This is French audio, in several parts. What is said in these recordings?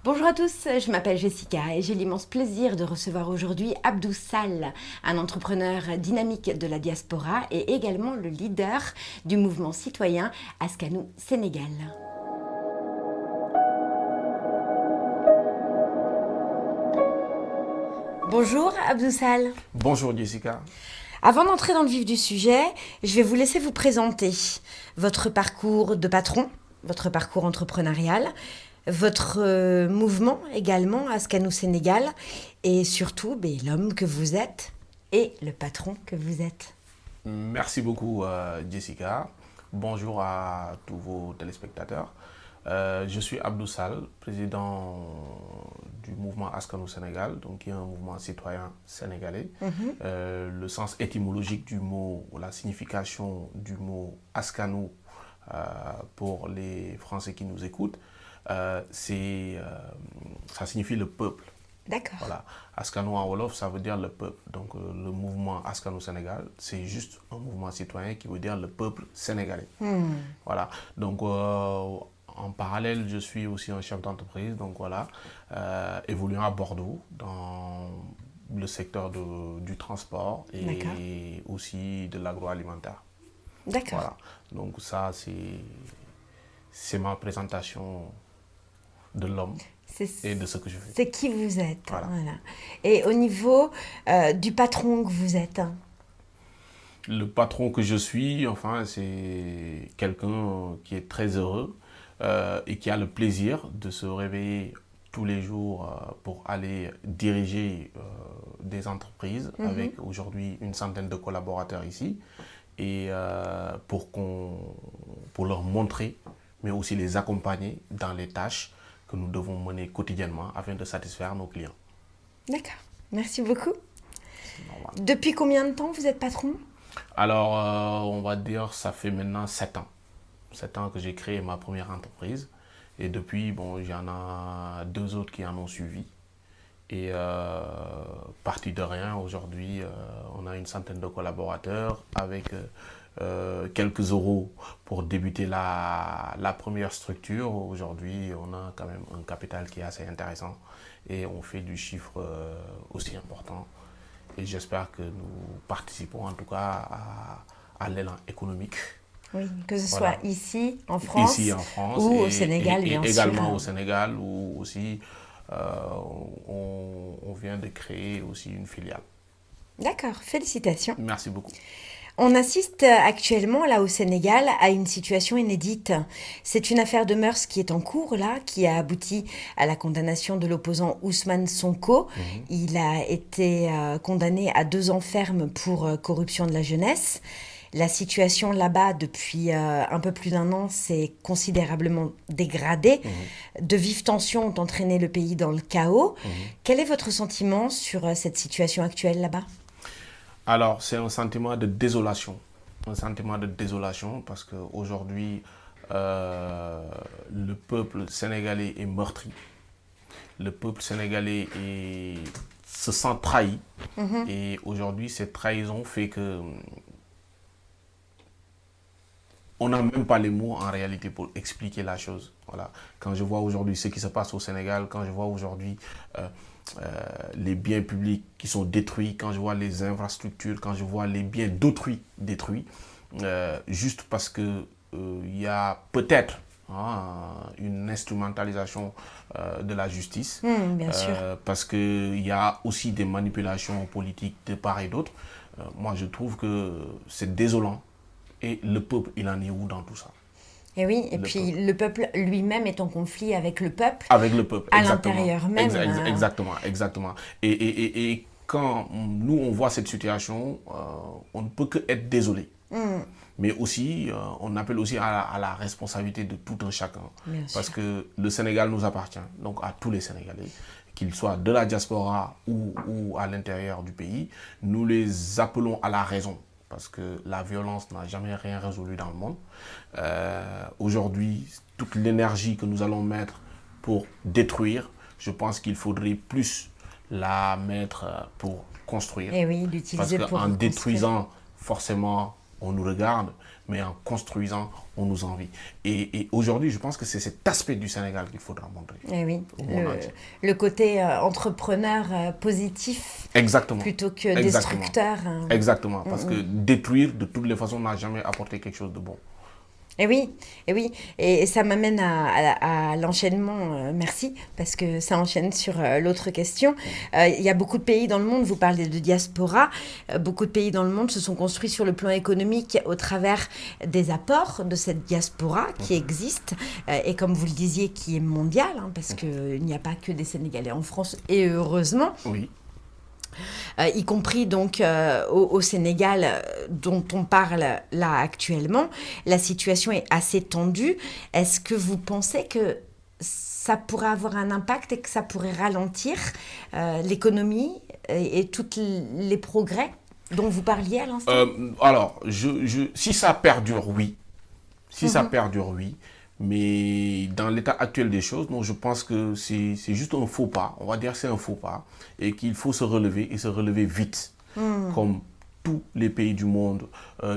Bonjour à tous, je m'appelle Jessica et j'ai l'immense plaisir de recevoir aujourd'hui Abdou Sall, un entrepreneur dynamique de la diaspora et également le leader du mouvement citoyen Askanou Sénégal. Bonjour Abdou Sall. Bonjour Jessica. Avant d'entrer dans le vif du sujet, je vais vous laisser vous présenter votre parcours de patron, votre parcours entrepreneurial, votre mouvement également, Askanou Sénégal, et surtout l'homme que vous êtes et le patron que vous êtes. Merci beaucoup Jessica. Bonjour à tous vos téléspectateurs. Je suis Abdou Sall, président du mouvement Askanou Sénégal, donc qui est un mouvement citoyen sénégalais. Le sens étymologique du mot, la signification du mot Askanou pour les Français qui nous écoutent, ça signifie le peuple. D'accord. Voilà. Askanou en Wolof, ça veut dire le peuple. Donc le mouvement Askanou Sénégal, c'est juste un mouvement citoyen qui veut dire le peuple sénégalais. Voilà. Donc en parallèle, je suis aussi un chef d'entreprise, donc voilà, évoluant à Bordeaux dans le secteur du transport et aussi de l'agroalimentaire. D'accord. Voilà. Donc ça, c'est ma présentation de l'homme et de ce que je fais. C'est qui vous êtes. Voilà. Voilà. Et au niveau du patron que vous êtes. Le patron que je suis, enfin, c'est quelqu'un qui est très heureux et qui a le plaisir de se réveiller tous les jours pour aller diriger des entreprises avec aujourd'hui une centaine de collaborateurs ici et pour leur montrer, mais aussi les accompagner dans les tâches que nous devons mener quotidiennement afin de satisfaire nos clients. D'accord. Merci beaucoup. Depuis combien de temps vous êtes patron ? Alors, on va dire, ça fait maintenant 7 ans. 7 ans que j'ai créé ma première entreprise. Et depuis, bon, il y en a 2 autres qui en ont suivi. Et parti de rien, aujourd'hui, on a une centaine de collaborateurs avec quelques euros pour débuter la première structure. Aujourd'hui, on a quand même un capital qui est assez intéressant et on fait du chiffre aussi important. Et j'espère que nous participons en tout cas à l'élan économique. Oui, que ce Voilà. soit ici, en France, Ici en France ou au Sénégal, bien sûr. également au Sénégal où aussi on vient de créer aussi une filiale. D'accord, félicitations. Merci beaucoup. On assiste actuellement, là, au Sénégal, à une situation inédite. C'est une affaire de mœurs qui est en cours, là, qui a abouti à la condamnation de l'opposant Ousmane Sonko. Il a été condamné à 2 ans ferme pour corruption de la jeunesse. La situation là-bas, depuis un peu plus d'1 an, s'est considérablement dégradée. De vives tensions ont entraîné le pays dans le chaos. Quel est votre sentiment sur cette situation actuelle là-bas ? Alors, c'est un sentiment de désolation. Un sentiment de désolation parce qu'aujourd'hui, le peuple sénégalais est meurtri. Le peuple sénégalais se sent trahi. Et aujourd'hui, cette trahison fait que on n'a même pas les mots en réalité pour expliquer la chose. Voilà. Quand je vois aujourd'hui ce qui se passe au Sénégal, quand je vois aujourd'hui les biens publics qui sont détruits, quand je vois les infrastructures, quand je vois les biens d'autrui détruits, juste parce que y a peut-être une instrumentalisation de la justice, Bien sûr. parce qu'il y a aussi des manipulations politiques de part et d'autre. Moi, je trouve que c'est désolant. Et le peuple, il en est où dans tout ça? Et oui, et puis le peuple lui-même est en conflit avec le peuple. Avec le peuple, à exactement. l'intérieur même. Exactement, exactement. Et quand nous, on voit cette situation, on ne peut que être désolé. Mais aussi, on appelle aussi à la responsabilité de tout un chacun. Bien Parce sûr. que le Sénégal nous appartient, donc à tous les Sénégalais, qu'ils soient de la diaspora ou à l'intérieur du pays. Nous les appelons à la raison. Parce que la violence n'a jamais rien résolu dans le monde. Aujourd'hui, toute l'énergie que nous allons mettre pour détruire, je pense qu'il faudrait plus la mettre pour construire. Et oui, Parce l'utiliser pour qu'en reconstruire. détruisant, forcément, on nous regarde, mais en construisant, on nous envie. Et aujourd'hui, je pense que c'est cet aspect du Sénégal qu'il faudra montrer. Eh oui, au monde entier. le côté entrepreneur positif Exactement. plutôt que Exactement. destructeur. Exactement, parce que détruire de toutes les façons n'a jamais apporté quelque chose de bon. Et oui, et oui, et ça m'amène à l'enchaînement, merci, parce que ça enchaîne sur l'autre question. Il y a beaucoup de pays dans le monde, vous parlez de diaspora, beaucoup de pays dans le monde se sont construits sur le plan économique au travers des apports de cette diaspora qui existe, et comme vous le disiez, qui est mondiale, hein, parce qu'il n'y a pas que des Sénégalais en France, et heureusement. Oui. Y compris donc au Sénégal dont on parle là actuellement. La situation est assez tendue. Est-ce que vous pensez que ça pourrait avoir un impact et que ça pourrait ralentir l'économie et tous les progrès dont vous parliez à l'instant? Alors, si ça perdure, oui. Si ça perdure, oui. Mais dans l'état actuel des choses, non, je pense que c'est juste un faux pas. On va dire que c'est un faux pas. Et qu'il faut se relever et se relever vite. Comme tous les pays du monde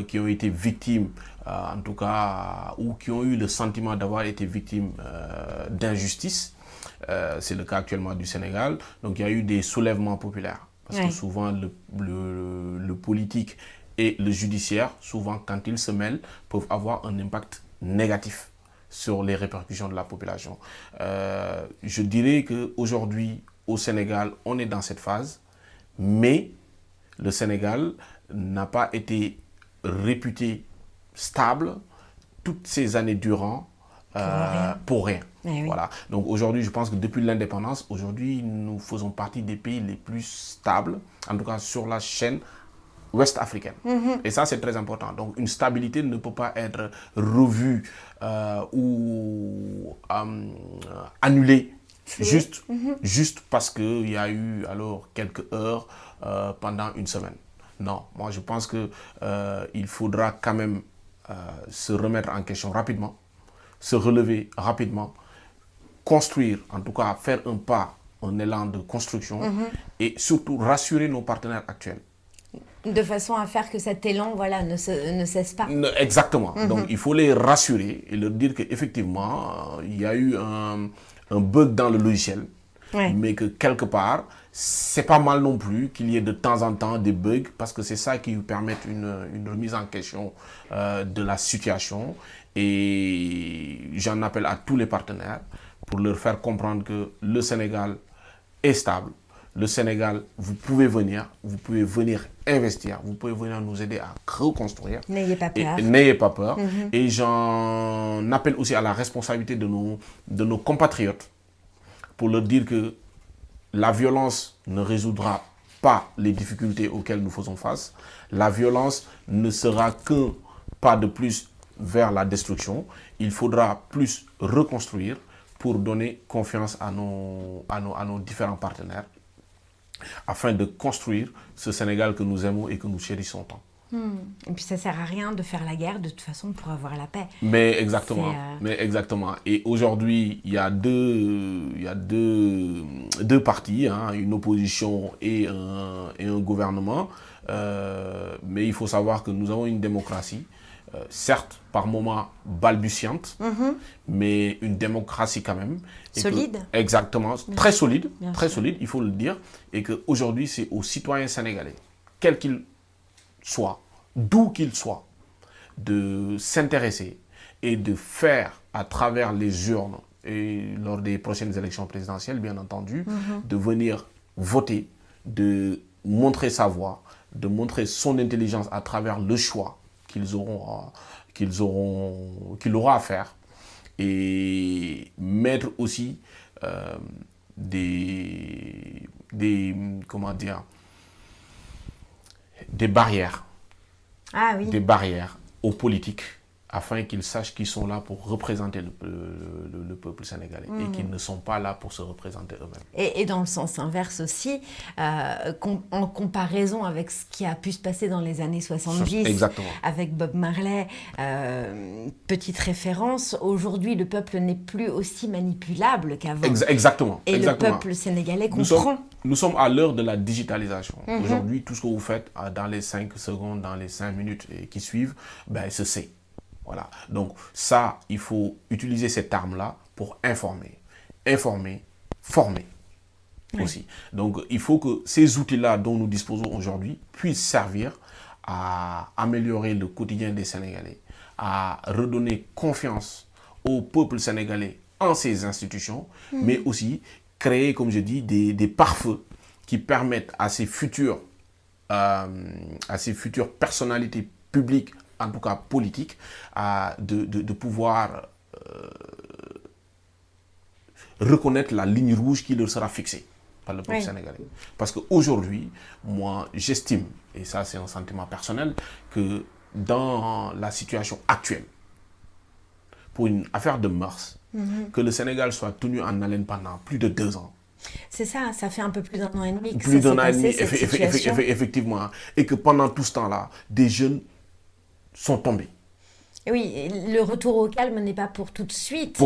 qui ont été victimes, en tout cas, ou qui ont eu le sentiment d'avoir été victimes d'injustice. C'est le cas actuellement du Sénégal. Donc il y a eu des soulèvements populaires. Parce que souvent, le politique et le judiciaire, souvent, quand ils se mêlent, peuvent avoir un impact négatif sur les répercussions de la population. Je dirais qu'aujourd'hui, au Sénégal, on est dans cette phase, mais le Sénégal n'a pas été réputé stable toutes ces années durant pour rien. Oui. Voilà. Donc aujourd'hui, je pense que depuis l'indépendance, aujourd'hui, nous faisons partie des pays les plus stables, en tout cas sur la chaîne ouest africaine. Et ça, c'est très important. Donc, une stabilité ne peut pas être revue ou annulée juste parce qu'il y a eu alors quelques heures pendant une semaine. Non, moi, je pense qu'il faudra quand même se remettre en question rapidement, se relever rapidement, construire, en tout cas faire un pas, un élan de construction et surtout rassurer nos partenaires actuels. De façon à faire que cet élan ne cesse pas. Exactement. Donc, il faut les rassurer et leur dire qu'effectivement, il y a eu un bug dans le logiciel, mais que quelque part, c'est pas mal non plus qu'il y ait de temps en temps des bugs parce que c'est ça qui permet une remise en question de la situation. Et j'en appelle à tous les partenaires pour leur faire comprendre que le Sénégal est stable. Le Sénégal, vous pouvez venir investir, vous pouvez venir nous aider à reconstruire. N'ayez pas peur. N'ayez pas peur. Et j'en appelle aussi à la responsabilité de nos compatriotes pour leur dire que la violence ne résoudra pas les difficultés auxquelles nous faisons face. La violence ne sera qu'un pas de plus vers la destruction. Il faudra plus reconstruire pour donner confiance à nos différents partenaires, afin de construire ce Sénégal que nous aimons et que nous chérissons tant. Et puis ça ne sert à rien de faire la guerre de toute façon pour avoir la paix. Mais exactement. Et aujourd'hui, il y a deux partis, hein, une opposition et un gouvernement. Mais il faut savoir que nous avons une démocratie, certes par moments balbutiante, mais une démocratie quand même. Solide. Exactement, très solide, il faut le dire. Et qu'aujourd'hui, c'est aux citoyens sénégalais, quels qu'ils soient, d'où qu'ils soient, de s'intéresser et de faire à travers les urnes et lors des prochaines élections présidentielles, bien entendu, de venir voter, de montrer sa voix, de montrer son intelligence à travers le choix qu'il aura à faire, et mettre aussi des barrières. Ah oui. Des barrières aux politiques afin qu'ils sachent qu'ils sont là pour représenter le peuple sénégalais et qu'ils ne sont pas là pour se représenter eux-mêmes. Et dans le sens inverse aussi, en comparaison avec ce qui a pu se passer dans les années 70, Exactement. avec Bob Marley, petite référence, aujourd'hui le peuple n'est plus aussi manipulable qu'avant. Exactement. Et exactement. le peuple sénégalais comprend. Nous sommes à l'heure de la digitalisation. Aujourd'hui, tout ce que vous faites dans les 5 secondes, dans les 5 minutes qui suivent, ben, se sait. Voilà. Donc ça, il faut utiliser cette arme-là pour informer, former aussi. Donc il faut que ces outils-là dont nous disposons aujourd'hui puissent servir à améliorer le quotidien des Sénégalais, à redonner confiance au peuple sénégalais en ses institutions, mais aussi créer, comme je dis, des pare-feux qui permettent à ces futures personnalités publiques, en tout cas politiques, de pouvoir reconnaître la ligne rouge qui leur sera fixée par le peuple sénégalais. Parce qu'aujourd'hui, moi, j'estime, et ça c'est un sentiment personnel, que dans la situation actuelle, pour une affaire de mœurs, que le Sénégal soit tenu en haleine pendant plus de 2 ans. C'est ça, ça fait un peu plus d'1 an et demi que plus ça d'un an et demi, s'est passé, cette situation. effectivement. Et que pendant tout ce temps-là, des jeunes sont tombés. Et oui, le retour au calme n'est pas pour tout de suite.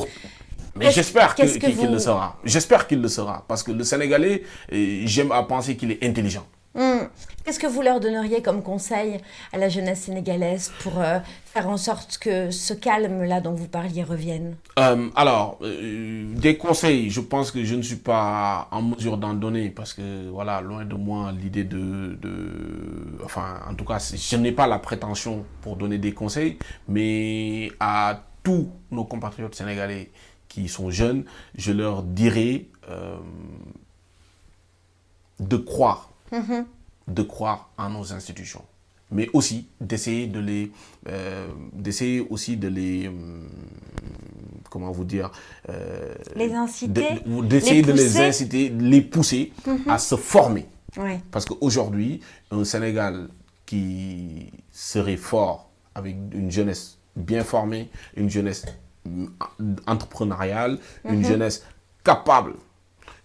Mais j'espère qu'est-ce que qu'il le sera. J'espère qu'il le sera. Parce que le Sénégalais, j'aime à penser qu'il est intelligent. Qu'est-ce que vous leur donneriez comme conseil à la jeunesse sénégalaise pour faire en sorte que ce calme-là dont vous parliez revienne? Alors, des conseils, je pense que je ne suis pas en mesure d'en donner parce que, voilà, loin de moi l'idée enfin, en tout cas, je n'ai pas la prétention pour donner des conseils, mais à tous nos compatriotes sénégalais qui sont jeunes, je leur dirais de croire en nos institutions, mais aussi d'essayer aussi de les comment vous dire, les inciter, d'essayer de les inciter, de les pousser à se former. Parce qu'aujourd'hui, un Sénégal qui serait fort avec une jeunesse bien formée, une jeunesse entrepreneuriale, une jeunesse capable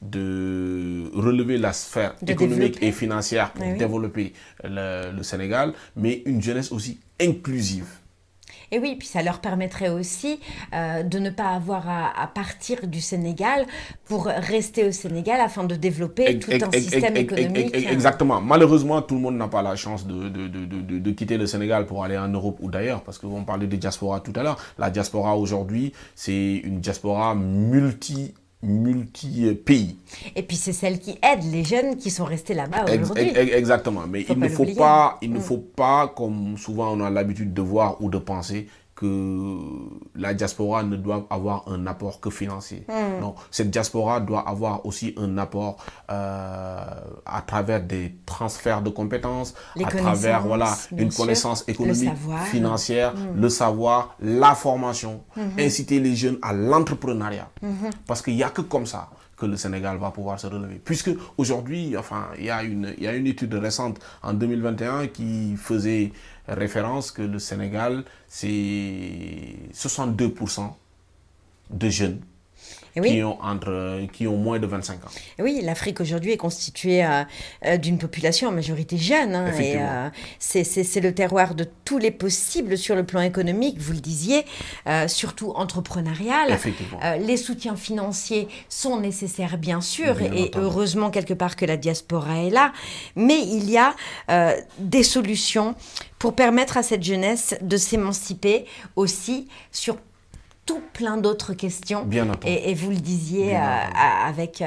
de relever la sphère économique et financière pour développer le Sénégal, mais une jeunesse aussi inclusive. Et oui, puis ça leur permettrait aussi de ne pas avoir à partir du Sénégal pour rester au Sénégal afin de développer tout un système économique. Exactement. Malheureusement, tout le monde n'a pas la chance de quitter le Sénégal pour aller en Europe ou d'ailleurs, parce qu'on parlait de diaspora tout à l'heure. La diaspora aujourd'hui, c'est une diaspora multi-pays. Et puis c'est celle qui aide les jeunes qui sont restés là-bas aujourd'hui. Exactement. Mais il ne faut pas, comme souvent on a l'habitude de voir ou de penser, que la diaspora ne doit avoir un apport que financier. Non, cette diaspora doit avoir aussi un apport à travers des transferts de compétences, à travers une connaissance économique, financière, le savoir, la formation, inciter les jeunes à l'entrepreneuriat. Parce qu'il n'y a que comme ça que le Sénégal va pouvoir se relever. Puisque aujourd'hui, enfin, il y a une étude récente en 2021 qui faisait référence que le Sénégal, c'est 62% de jeunes qui ont moins de 25 ans. Oui, l'Afrique aujourd'hui est constituée d'une population en majorité jeune. Et c'est le terroir de tous les possibles sur le plan économique, vous le disiez, surtout entrepreneurial. Les soutiens financiers sont nécessaires, bien sûr, et heureusement quelque part que la diaspora est là. Mais il y a des solutions pour permettre à cette jeunesse de s'émanciper aussi sur tout plein d'autres questions. Et vous le disiez avec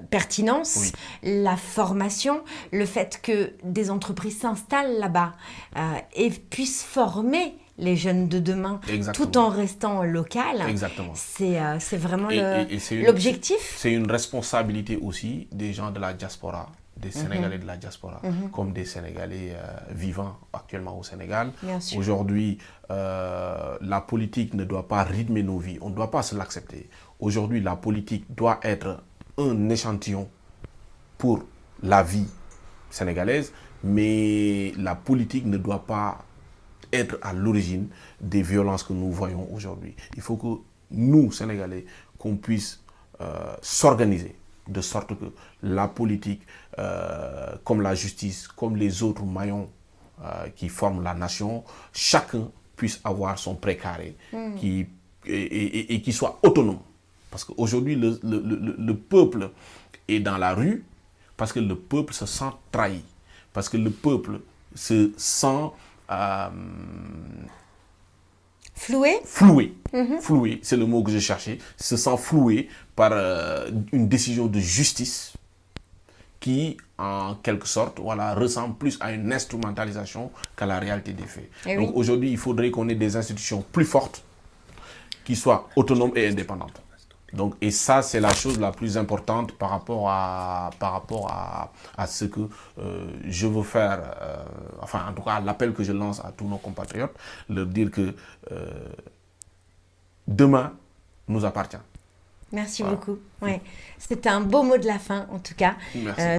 pertinence, la formation, le fait que des entreprises s'installent là-bas et puissent former les jeunes de demain tout en restant local. C'est vraiment l'objectif. C'est une responsabilité aussi des gens de la diaspora, des Sénégalais de la diaspora, comme des Sénégalais vivant actuellement au Sénégal. Aujourd'hui, la politique ne doit pas rythmer nos vies. On ne doit pas se l'accepter. Aujourd'hui, la politique doit être un échantillon pour la vie sénégalaise, mais la politique ne doit pas être à l'origine des violences que nous voyons aujourd'hui. Il faut que nous, Sénégalais, qu'on puisse s'organiser de sorte que la politique, comme la justice, comme les autres maillons qui forment la nation, chacun puisse avoir son précaré et qui soit autonome. Parce qu'aujourd'hui, le peuple est dans la rue parce que le peuple se sent trahi. Parce que le peuple se sent Floué? Floué. Floué, c'est le mot que je cherchais. Se sent floué par une décision de justice qui, en quelque sorte, voilà, ressemble plus à une instrumentalisation qu'à la réalité des faits. Eh Donc oui. aujourd'hui, il faudrait qu'on ait des institutions plus fortes, qui soient autonomes et indépendantes. Donc, et ça, c'est la chose la plus importante par rapport à ce que je veux faire, enfin, en tout cas, l'appel que je lance à tous nos compatriotes, leur dire que demain nous appartient. Merci Voilà. beaucoup. Ouais. C'était un beau mot de la fin, en tout cas. Merci.